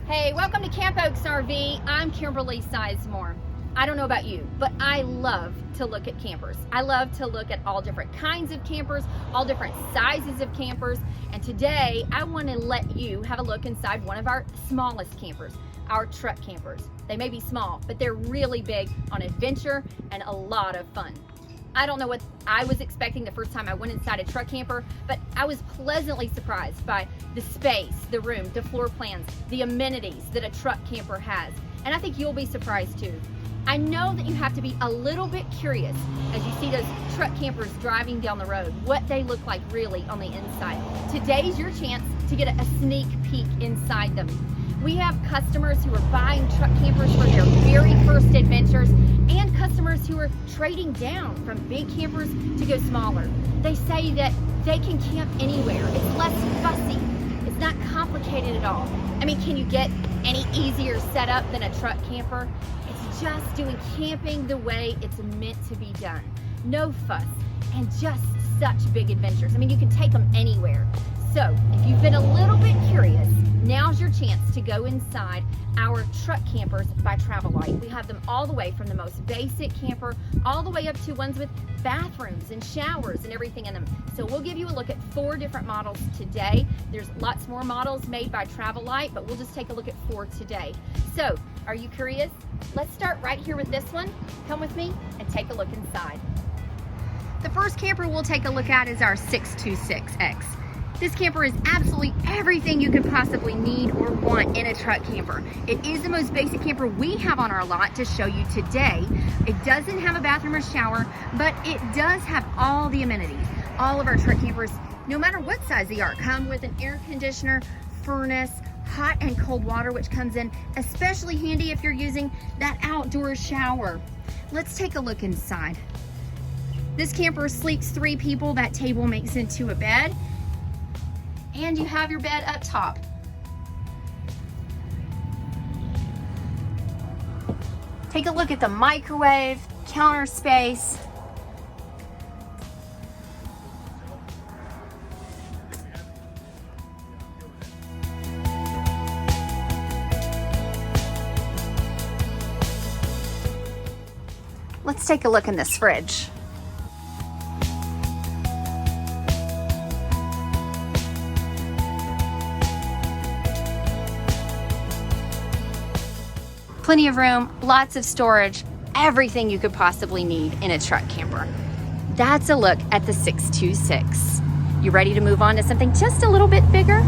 Hey, welcome to Camp Oaks RV. I'm Kimberly Sizemore. I don't know about you, but I love to look at campers. I love to look at all different kinds of campers, all different sizes of campers. And today I want to let you have a look inside one of our smallest campers, our truck campers. They may be small, but they're really big on adventure and a lot of fun. I don't know what I was expecting the first time I went inside a truck camper, but I was pleasantly surprised by the space, the room, the floor plans, the amenities that a truck camper has. And I think you'll be surprised too. I know that you have to be a little bit curious as you see those truck campers driving down the road, what they look like really on the inside. Today's your chance to get a sneak peek inside them. We have customers who are buying truck campers for their very first adventures and customers who are trading down from big campers to go smaller. They say that they can camp anywhere. It's less fussy. It's not complicated at all. I mean, can you get any easier setup than a truck camper? It's just doing camping the way it's meant to be done. No fuss and just such big adventures. I mean, you can take them anywhere. So if you've been a little bit curious, now's your chance to go inside our truck campers by Travel Lite. We have them all the way from the most basic camper all the way up to ones with bathrooms and showers and everything in them. So we'll give you a look at 4 different models today. There's lots more models made by Travel Lite, but we'll just take a look at 4 today. So are you curious? Let's start right here with this one. Come with me and take a look inside. The first camper we'll take a look at is our 626X. This camper is absolutely everything you could possibly need or want in a truck camper. It is the most basic camper we have on our lot to show you today. It doesn't have a bathroom or shower, but it does have all the amenities. All of our truck campers, no matter what size they are, come with an air conditioner, furnace, hot and cold water, which comes in especially handy if you're using that outdoor shower. Let's take a look inside. This camper sleeps 3 people. That table makes into a bed. And you have your bed up top. Take a look at the microwave, counter space. Let's take a look in this fridge. Plenty of room, lots of storage, everything you could possibly need in a truck camper. That's a look at the 626. You ready to move on to something just a little bit bigger?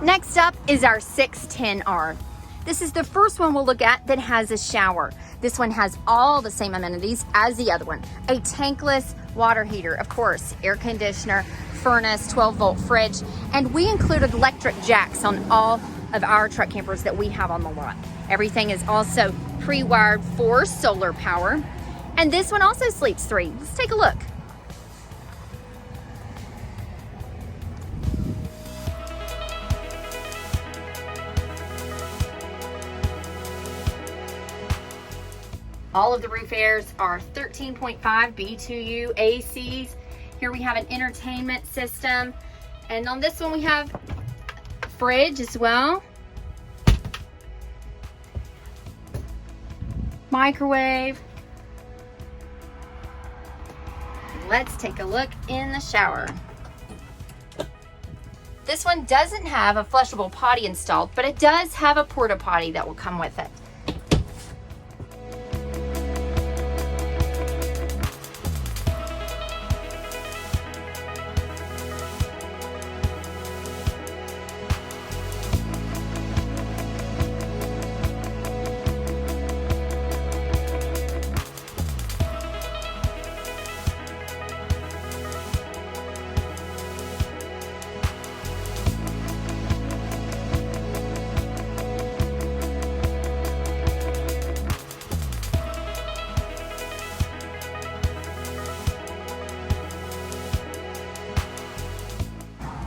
Next up is our 610R. This is the first one we'll look at that has a shower. This one has all the same amenities as the other one. A tankless water heater, of course, air conditioner, furnace, 12-volt fridge, and we included electric jacks on all of our truck campers that we have on the lot. Everything is also pre-wired for solar power, and this one also sleeps 3. Let's take a look. All of the roof airs are 13.5 B2U ACs. Here we have an entertainment system. And on this one we have a fridge as well. Microwave. Let's take a look in the shower. This one doesn't have a flushable potty installed, but it does have a porta potty that will come with it.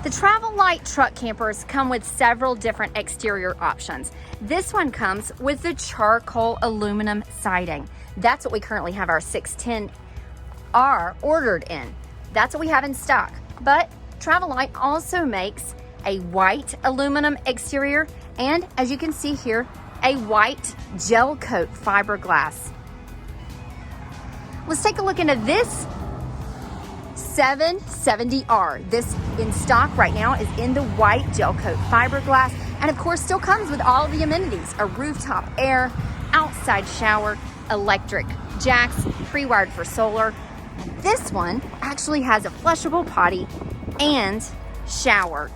The Travel Lite Truck Campers come with several different exterior options. This one comes with the charcoal aluminum siding. That's what we currently have our 610R ordered in. That's what we have in stock. But Travel Lite also makes a white aluminum exterior, and as you can see here, a white gel coat fiberglass. Let's take a look into this 770R. This in stock right now is in the white gel coat fiberglass, and of course still comes with all the amenities: a rooftop air, outside shower, electric jacks, pre-wired for solar. This one actually has a flushable potty and shower.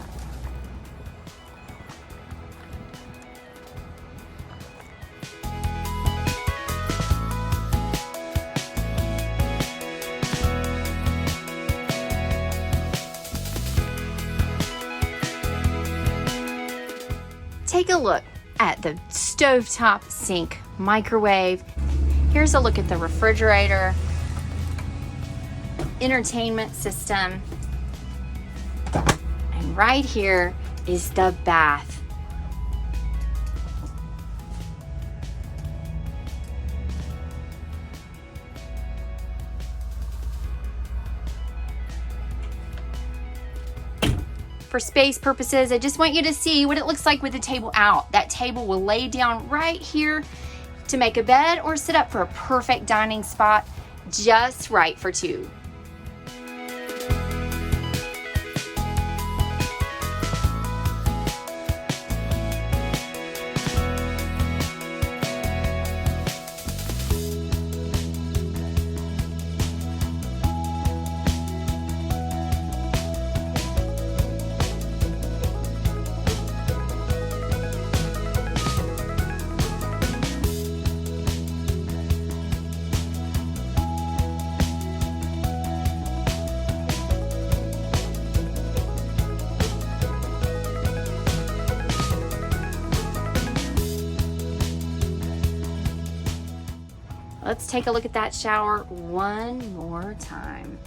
Take a look at the stovetop sink microwave. Here's a look at the refrigerator, entertainment system, and right here is the bath. For space purposes, I just want you to see what it looks like with the table out. That table will lay down right here to make a bed or sit up for a perfect dining spot, just right for two. Let's take a look at that shower one more time.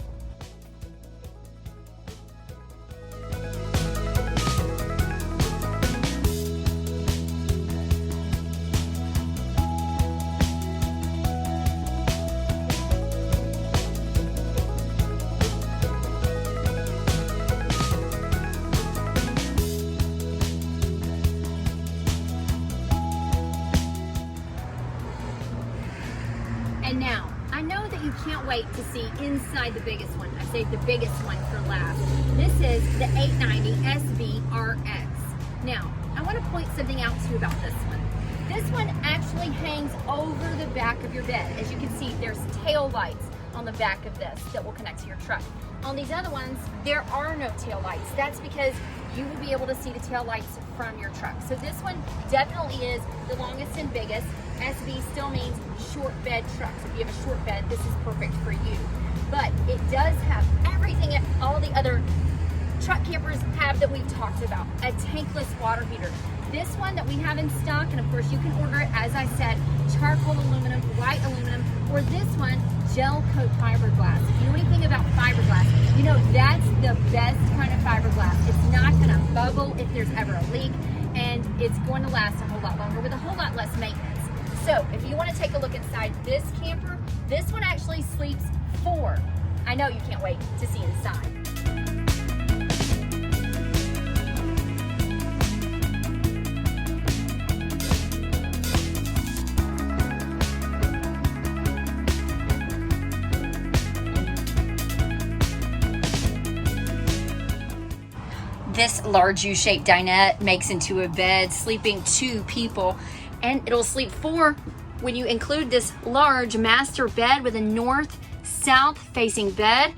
And now, I know that you can't wait to see inside the biggest one. I saved the biggest one for last. This is the 890 SVRX. Now, I want to point something out to you about this one. This one actually hangs over the back of your bed. As you can see, there's tail lights on the back of this that will connect to your truck. On these other ones, there are no tail lights. That's because you will be able to see the tail lights from your truck. So this one definitely is the longest and biggest. SV still means short bed truck. So if you have a short bed, this is perfect for you. But it does have everything that all the other truck campers have that we've talked about. A tankless water heater. This one that we have in stock, and of course you can order it, as I said, charcoal aluminum, white aluminum, or this one, gel coat fiberglass. If you know anything about fiberglass, you know that's the best kind of fiberglass. It's not gonna bubble if there's ever a leak, and it's going to last a whole lot longer with a whole lot less maintenance. So if you want to take a look inside this camper, this one actually sleeps 4. I know you can't wait to see inside. This large U-shaped dinette makes into a bed sleeping 2 people, and it'll sleep 4 when you include this large master bed with a north-south facing bed.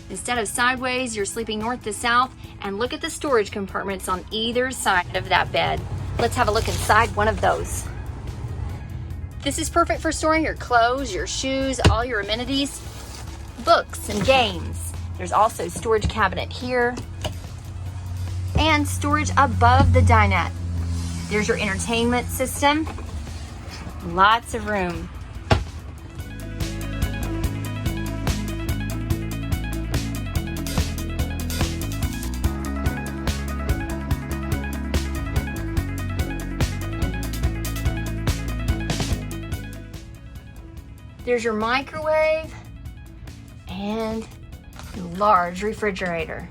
Instead of sideways, you're sleeping north to south, and look at the storage compartments on either side of that bed. Let's have a look inside one of those. This is perfect for storing your clothes, your shoes, all your amenities, books and games. There's also a storage cabinet here and storage above the dinette. There's your entertainment system. Lots of room. There's your microwave and your large refrigerator.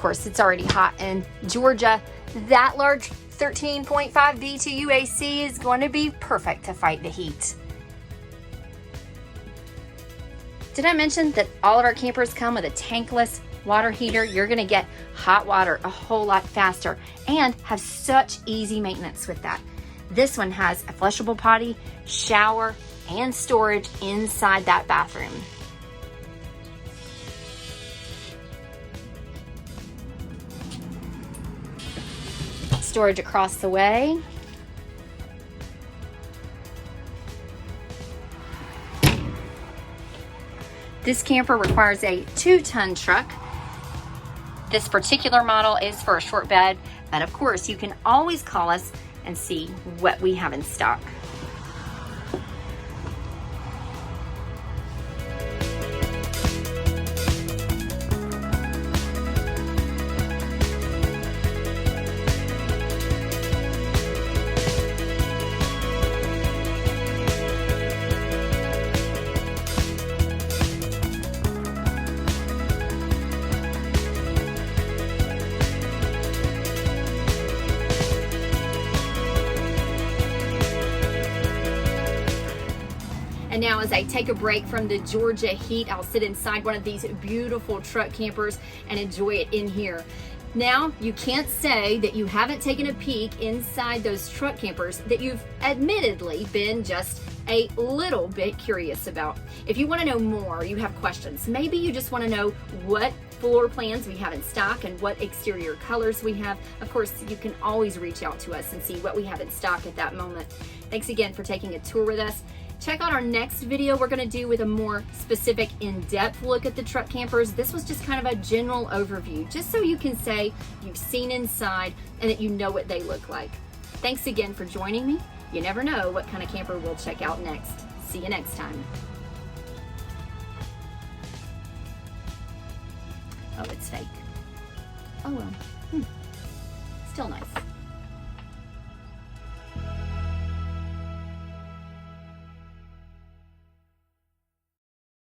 course, it's already hot in Georgia. That large 13.5 BTU AC is going to be perfect to fight the heat. Did I mention that all of our campers come with a tankless water heater? You're gonna get hot water a whole lot faster and have such easy maintenance with that. This one has a flushable potty, shower, and storage inside that bathroom. Storage across the way. This camper requires a 2-ton truck. This particular model is for a short bed, but of course you can always call us and see what we have in stock. And now as I take a break from the Georgia heat, I'll sit inside one of these beautiful truck campers and enjoy it in here. Now, you can't say that you haven't taken a peek inside those truck campers that you've admittedly been just a little bit curious about. If you want to know more, you have questions, maybe you just want to know what floor plans we have in stock and what exterior colors we have, of course, you can always reach out to us and see what we have in stock at that moment. Thanks again for taking a tour with us. Check out our next video we're gonna do with a more specific, in-depth look at the truck campers. This was just kind of a general overview, just so you can say you've seen inside and that you know what they look like. Thanks again for joining me. You never know what kind of camper we'll check out next. See you next time. Oh, it's fake. Oh well, still nice.